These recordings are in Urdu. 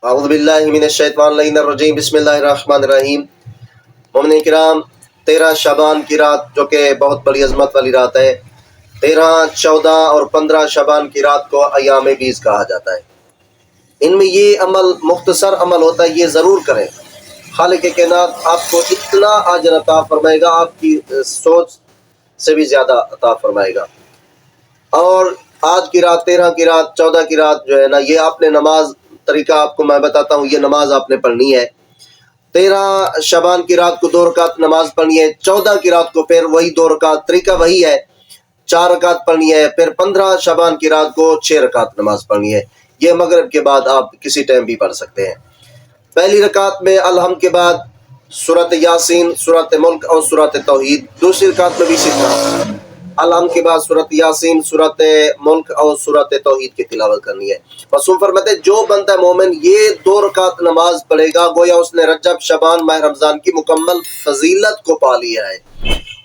اعوذ باللہ من الشیطان الرجیم بسم اللہ الرحمن الرحیم۔ مومنین کرام، 13 شعبان کی رات جو کہ بہت بڑی عظمت والی رات ہے، 13، 14 اور 15 شعبان کی رات کو ایام بیز کہا جاتا ہے۔ ان میں یہ عمل مختصر عمل ہوتا ہے، یہ ضرور کریں۔ خالق کائنات آپ کو اتنا اجر عطا فرمائے گا، آپ کی سوچ سے بھی زیادہ عطا فرمائے گا۔ اور آج کی رات، 13 کی رات، 14 کی رات جو ہے نا، یہ آپ نے نماز طریقہ آپ کو میں بتاتا ہوں، یہ نماز آپ نے پڑھنی ہے۔ 13 شعبان کی رات کو 2 رکعت نماز پڑھنی ہے، 14 کی رات کو پھر وہی 2 رکعت، طریقہ وہی ہے، 4 رکعت پڑھنی ہے، پھر 15 شعبان کی رات کو 6 رکعت نماز پڑھنی ہے۔ یہ مغرب کے بعد آپ کسی ٹائم بھی پڑھ سکتے ہیں۔ پہلی رکعت میں الحمد کے بعد سورۃ یاسین، سورۃ ملک اور سورۃ توحید، دوسری رکعت میں بھی اسی طرح الحمد کے بعد سورۃ یاسین، سورۃ ملک اور سورۃ توحید کی تلاوت کرنی ہے۔ معصوم فرماتے ہیں جو بندہ مومن یہ 2 رکعت نماز پڑھے گا، گویا اس نے رجب، شعبان، ماہ رمضان کی مکمل فضیلت کو پا لیا ہے،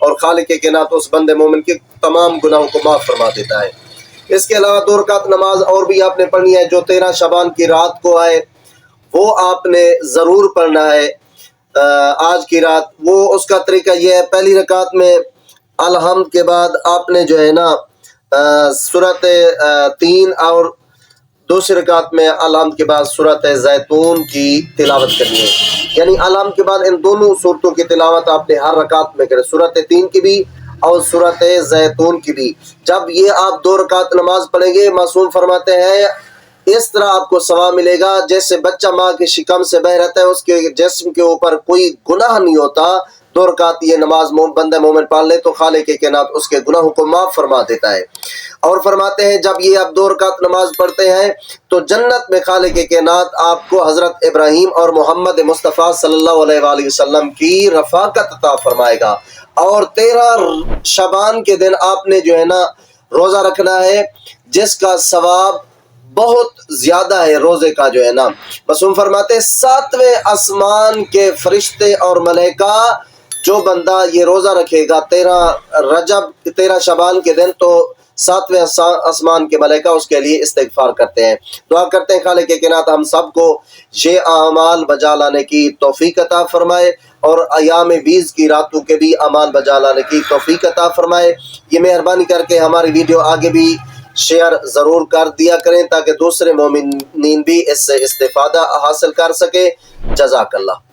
اور خالق کائنات اس بندے مومن کے تمام گناہوں کو معاف فرما دیتا ہے۔ اس کے علاوہ 2 رکعت نماز اور بھی آپ نے پڑھنی ہے، جو 13 شعبان کی رات کو آئے وہ آپ نے ضرور پڑھنا ہے۔ آج کی رات وہ اس کا طریقہ یہ ہے، پہلی رکعت میں الحمد کے بعد آپ نے جو ہے نا سورۃ 3 اور دوسری رکعت میں الحمد کے بعد سورۃ زیتون کی تلاوت کرنی ہے۔ یعنی الحمد کے بعد ان دونوں سورتوں کی تلاوت آپ نے ہر رکعت میں کریں، سورۃ 3 کی بھی اور سورۃ زیتون کی بھی۔ جب یہ آپ 2 رکعت نماز پڑھیں گے، معصوم فرماتے ہیں اس طرح آپ کو ثواب ملے گا جیسے بچہ ماں کے شکم سے بہ رہتا ہے، اس کے جسم کے اوپر کوئی گناہ نہیں ہوتا۔ 2 رکعت یہ نماز بندہ مومن پڑھ لے تو خالق کائنات اس کے گناہوں کو معاف فرما دیتا ہے۔ اور فرماتے ہیں جب یہ آپ 2 رکعت نماز پڑھتے ہیں تو جنت میں خالق کائنات آپ کو حضرت ابراہیم اور محمد مصطفیٰ صلی اللہ علیہ وآلہ وسلم کی رفاقت عطا فرمائے گا۔ اور 13 شعبان کے دن آپ نے جو ہے نا روزہ رکھنا ہے، جس کا ثواب بہت زیادہ ہے روزے کا جو ہے نا۔ معصوم فرماتے ہیں 7ویں آسمان کے فرشتے اور ملائکہ جو بندہ یہ روزہ رکھے گا 13 شعبان کے دن، تو 7ویں آسمان کے ملائکہ اس کے لیے استغفار کرتے ہیں۔ دعا کرتے ہیں خالق کائنات ہم سب کو یہ اعمال بجا لانے کی توفیق عطا فرمائے، اور ایام بیز کی راتوں کے بھی اعمال بجا لانے کی توفیق عطا فرمائے۔ یہ مہربانی کر کے ہماری ویڈیو آگے بھی شیئر ضرور کر دیا کریں تاکہ دوسرے مومنین بھی اس سے استفادہ حاصل کر سکے۔ جزاک اللہ۔